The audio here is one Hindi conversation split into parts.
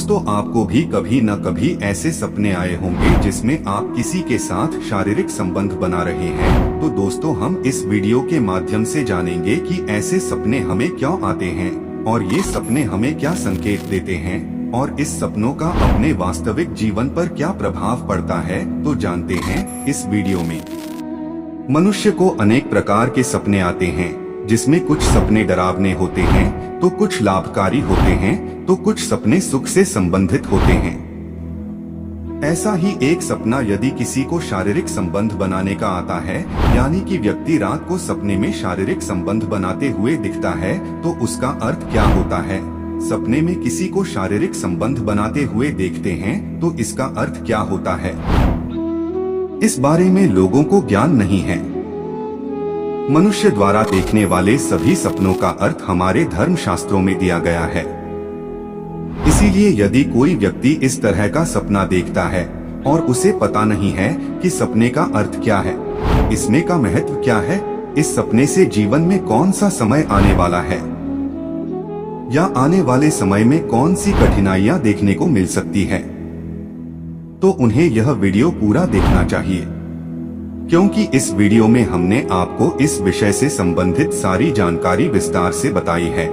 दोस्तों, आपको भी कभी न कभी ऐसे सपने आए होंगे जिसमें आप किसी के साथ शारीरिक संबंध बना रहे हैं। तो दोस्तों, हम इस वीडियो के माध्यम से जानेंगे कि ऐसे सपने हमें क्यों आते हैं और ये सपने हमें क्या संकेत देते हैं और इस सपनों का अपने वास्तविक जीवन पर क्या प्रभाव पड़ता है। तो जानते हैं इस वीडियो में। मनुष्य को अनेक प्रकार के सपने आते हैं, जिसमें कुछ सपने डरावने होते हैं तो कुछ लाभकारी होते हैं, तो कुछ सपने सुख से संबंधित होते हैं। ऐसा ही एक सपना यदि किसी को शारीरिक संबंध बनाने का आता है, यानी कि व्यक्ति रात को सपने में शारीरिक संबंध बनाते हुए दिखता है, तो उसका अर्थ क्या होता है। सपने में किसी को शारीरिक संबंध बनाते हुए देखते हैं तो इसका अर्थ क्या होता है, इस बारे में लोगों को ज्ञान नहीं है। मनुष्य द्वारा देखने वाले सभी सपनों का अर्थ हमारे धर्म शास्त्रों में दिया गया है। इसीलिए यदि कोई व्यक्ति इस तरह का सपना देखता है और उसे पता नहीं है कि सपने का अर्थ क्या है, इसमें का महत्व क्या है, इस सपने से जीवन में कौन सा समय आने वाला है या आने वाले समय में कौन सी कठिनाइयां देखने को मिल सकती है, तो उन्हें यह वीडियो पूरा देखना चाहिए, क्योंकि इस वीडियो में हमने आपको इस विषय से संबंधित सारी जानकारी विस्तार से बताई है।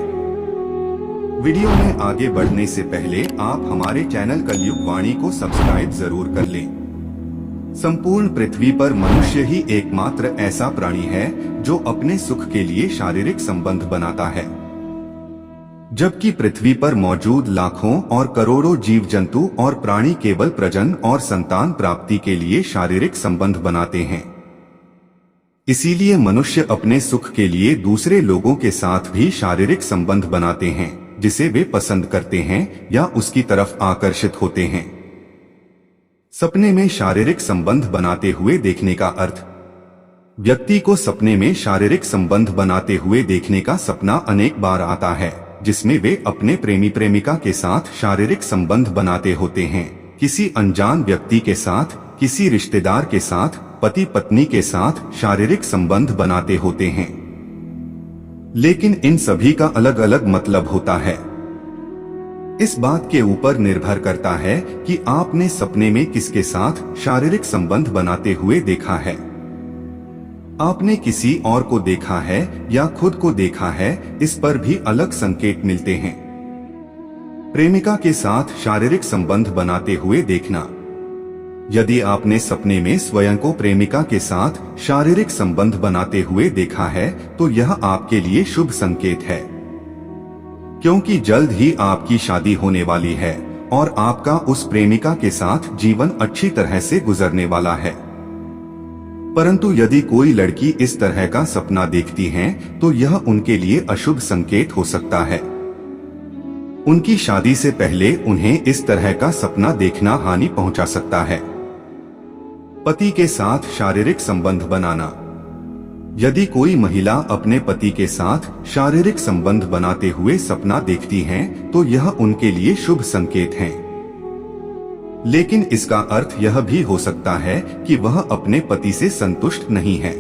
वीडियो में आगे बढ़ने से पहले आप हमारे चैनल कलयुग वाणी को सब्सक्राइब जरूर कर लें। संपूर्ण पृथ्वी पर मनुष्य ही एकमात्र ऐसा प्राणी है जो अपने सुख के लिए शारीरिक संबंध बनाता है, जबकि पृथ्वी पर मौजूद लाखों और करोड़ों जीव जंतु और प्राणी केवल प्रजनन और संतान प्राप्ति के लिए शारीरिक संबंध बनाते हैं। इसीलिए मनुष्य अपने सुख के लिए दूसरे लोगों के साथ भी शारीरिक संबंध बनाते हैं, जिसे वे पसंद करते हैं या उसकी तरफ आकर्षित होते हैं। सपने में शारीरिक संबंध बनाते हुए देखने का अर्थ। व्यक्ति को सपने में शारीरिक संबंध बनाते हुए देखने का सपना अनेक बार आता है, जिसमें वे अपने प्रेमी प्रेमिका के साथ शारीरिक संबंध बनाते होते हैं, किसी अनजान व्यक्ति के साथ, किसी रिश्तेदार के साथ, पति पत्नी के साथ शारीरिक संबंध बनाते होते हैं। लेकिन इन सभी का अलग अलग मतलब होता है। इस बात के ऊपर निर्भर करता है कि आपने सपने में किसके साथ शारीरिक संबंध बनाते हुए देखा है। आपने किसी और को देखा है या खुद को देखा है, इस पर भी अलग संकेत मिलते हैं। प्रेमिका के साथ शारीरिक संबंध बनाते हुए देखना। यदि आपने सपने में स्वयं को प्रेमिका के साथ शारीरिक संबंध बनाते हुए देखा है, तो यह आपके लिए शुभ संकेत है, क्योंकि जल्द ही आपकी शादी होने वाली है और आपका उस प्रेमिका के साथ जीवन अच्छी तरह से गुजरने वाला है। परंतु यदि कोई लड़की इस तरह का सपना देखती हैं, तो यह उनके लिए अशुभ संकेत हो सकता है। उनकी शादी से पहले उन्हें इस तरह का सपना देखना हानि पहुंचा सकता है। पति के साथ शारीरिक संबंध बनाना। यदि कोई महिला अपने पति के साथ शारीरिक संबंध बनाते हुए सपना देखती हैं, तो यह उनके लिए शुभ संकेत है। लेकिन इसका अर्थ यह भी हो सकता है कि वह अपने पति से संतुष्ट नहीं है,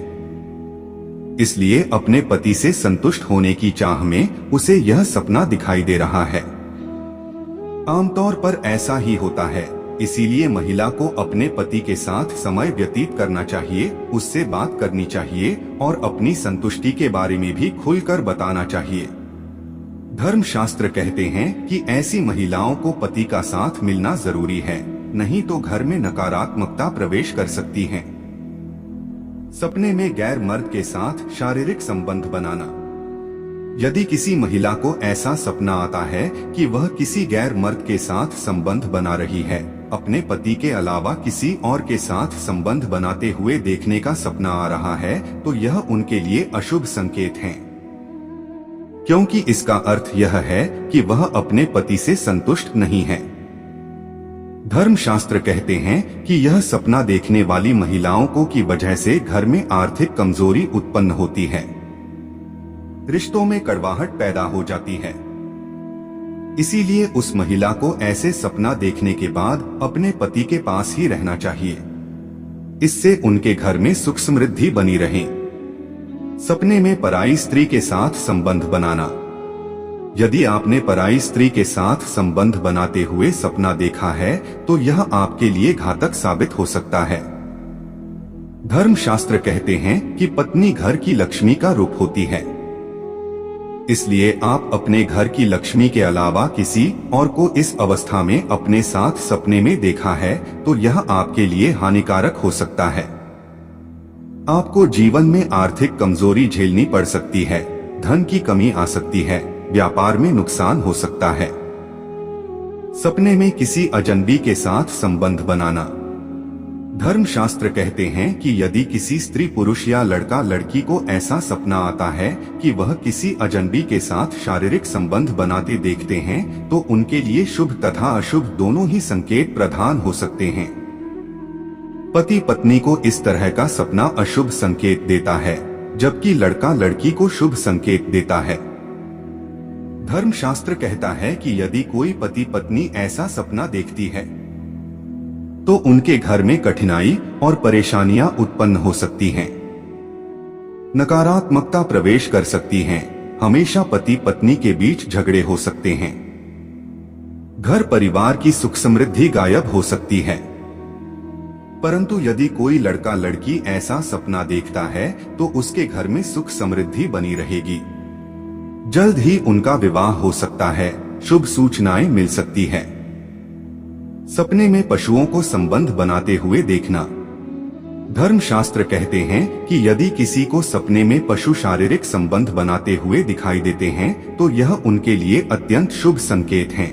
इसलिए अपने पति से संतुष्ट होने की चाह में उसे यह सपना दिखाई दे रहा है। आमतौर पर ऐसा ही होता है, इसीलिए महिला को अपने पति के साथ समय व्यतीत करना चाहिए, उससे बात करनी चाहिए और अपनी संतुष्टि के बारे में भी खुलकर बताना चाहिए। धर्मशास्त्र कहते हैं कि ऐसी महिलाओं को पति का साथ मिलना जरूरी है, नहीं तो घर में नकारात्मकता प्रवेश कर सकती है। सपने में गैर मर्द के साथ शारीरिक संबंध बनाना। यदि किसी महिला को ऐसा सपना आता है कि वह किसी गैर मर्द के साथ संबंध बना रही है, अपने पति के अलावा किसी और के साथ संबंध बनाते हुए देखने का सपना आ रहा है, तो यह उनके लिए अशुभ संकेत है, क्योंकि इसका अर्थ यह है कि वह अपने पति से संतुष्ट नहीं है। धर्मशास्त्र कहते हैं कि यह सपना देखने वाली महिलाओं को की वजह से घर में आर्थिक कमजोरी उत्पन्न होती है, रिश्तों में कड़वाहट पैदा हो जाती है। इसीलिए उस महिला को ऐसे सपना देखने के बाद अपने पति के पास ही रहना चाहिए, इससे उनके घर में सुख समृद्धि बनी रहे। सपने में पराई स्त्री के साथ संबंध बनाना। यदि आपने पराई स्त्री के साथ संबंध बनाते हुए सपना देखा है तो यह आपके लिए घातक साबित हो सकता है। धर्मशास्त्र कहते हैं कि पत्नी घर की लक्ष्मी का रूप होती है, इसलिए आप अपने घर की लक्ष्मी के अलावा किसी और को इस अवस्था में अपने साथ सपने में देखा है तो यह आपके लिए हानिकारक हो सकता है। आपको जीवन में आर्थिक कमजोरी झेलनी पड़ सकती है, धन की कमी आ सकती है, व्यापार में नुकसान हो सकता है। सपने में किसी अजनबी के साथ संबंध बनाना। धर्मशास्त्र कहते हैं कि यदि किसी स्त्री पुरुष या लड़का लड़की को ऐसा सपना आता है कि वह किसी अजनबी के साथ शारीरिक संबंध बनाते देखते हैं तो उनके लिए शुभ तथा अशुभ दोनों ही संकेत प्रदान हो सकते हैं। पति पत्नी को इस तरह का सपना अशुभ संकेत देता है, जबकि लड़का लड़की को शुभ संकेत देता है। धर्मशास्त्र कहता है कि यदि कोई पति पत्नी ऐसा सपना देखती है तो उनके घर में कठिनाई और परेशानियां उत्पन्न हो सकती हैं। नकारात्मकता प्रवेश कर सकती हैं। हमेशा पति पत्नी के बीच झगड़े हो सकते हैं। घर परिवार की सुख समृद्धि गायब हो सकती है। परंतु यदि कोई लड़का लड़की ऐसा सपना देखता है तो उसके घर में सुख समृद्धि बनी रहेगी। जल्द ही उनका विवाह हो सकता है। शुभ सूचनाएं मिल सकती है। सपने में पशुओं को संबंध बनाते हुए देखना। धर्मशास्त्र कहते हैं कि यदि किसी को सपने में पशु शारीरिक संबंध बनाते हुए दिखाई देते हैं तो यह उनके लिए अत्यंत शुभ संकेत हैं।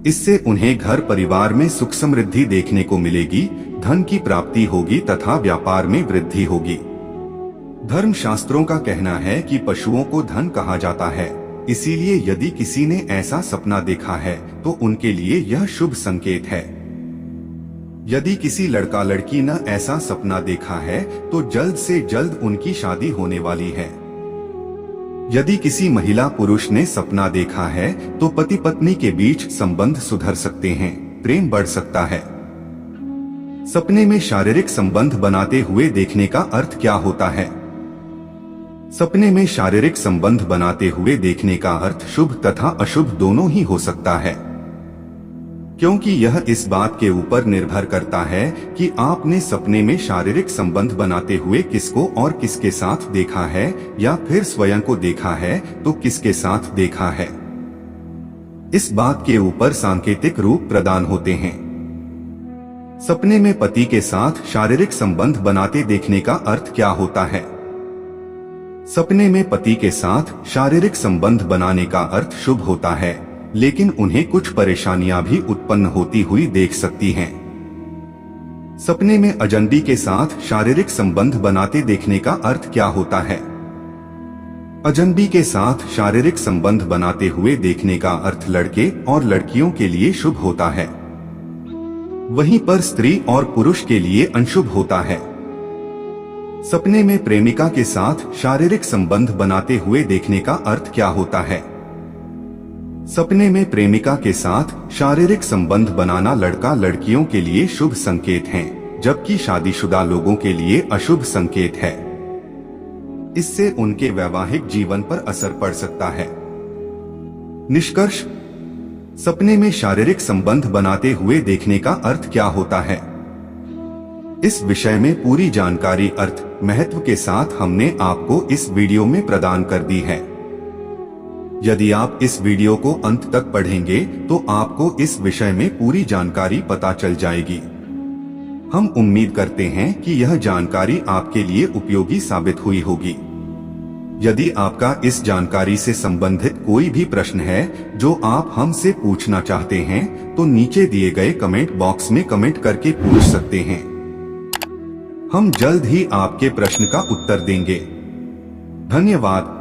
इससे उन्हें घर परिवार में सुख समृद्धि देखने को मिलेगी, धन की प्राप्ति होगी तथा व्यापार में वृद्धि होगी। धर्मशास्त्रों का कहना है कि पशुओं को धन कहा जाता है, इसीलिए यदि किसी ने ऐसा सपना देखा है तो उनके लिए यह शुभ संकेत है। यदि किसी लड़का लड़की ने ऐसा सपना देखा है तो जल्द से जल्द उनकी शादी होने वाली है। यदि किसी महिला पुरुष ने सपना देखा है तो पति पत्नी के बीच संबंध सुधर सकते हैं, प्रेम बढ़ सकता है। सपने में शारीरिक संबंध बनाते हुए देखने का अर्थ क्या होता है? सपने में शारीरिक संबंध बनाते हुए देखने का अर्थ शुभ तथा अशुभ दोनों ही हो सकता है, क्योंकि यह इस बात के ऊपर निर्भर करता है कि आपने सपने में शारीरिक संबंध बनाते हुए किसको और किसके साथ देखा है, या फिर स्वयं को देखा है तो किसके साथ देखा है। इस बात के ऊपर सांकेतिक रूप प्रदान होते हैं। सपने में पति के साथ शारीरिक संबंध बनाते देखने का अर्थ क्या होता है? सपने में पति के साथ शारीरिक संबंध बनाने का अर्थ शुभ होता है, लेकिन उन्हें कुछ परेशानियां भी उत्पन्न होती हुई देख सकती हैं। सपने में अजनबी के साथ शारीरिक संबंध बनाते देखने का अर्थ क्या होता है? अजनबी के साथ शारीरिक संबंध बनाते हुए देखने का अर्थ लड़के और लड़कियों के लिए शुभ होता है, वहीं पर स्त्री और पुरुष के लिए अशुभ होता है। सपने में प्रेमिका के साथ शारीरिक संबंध बनाते हुए देखने का अर्थ क्या होता है? सपने में प्रेमिका के साथ शारीरिक संबंध बनाना लड़का लड़कियों के लिए शुभ संकेत हैं, जबकि शादीशुदा लोगों के लिए अशुभ संकेत है। इससे उनके वैवाहिक जीवन पर असर पड़ सकता है। निष्कर्ष, सपने में शारीरिक संबंध बनाते हुए देखने का अर्थ क्या होता है? इस विषय में पूरी जानकारी अर्थ महत्व के साथ हमने आपको इस वीडियो में प्रदान कर दी है। यदि आप इस वीडियो को अंत तक पढ़ेंगे तो आपको इस विषय में पूरी जानकारी पता चल जाएगी। हम उम्मीद करते हैं कि यह जानकारी आपके लिए उपयोगी साबित हुई होगी। यदि आपका इस जानकारी से संबंधित कोई भी प्रश्न है जो आप हमसे पूछना चाहते हैं तो नीचे दिए गए कमेंट बॉक्स में कमेंट करके पूछ सकते हैं। हम जल्द ही आपके प्रश्न का उत्तर देंगे। धन्यवाद।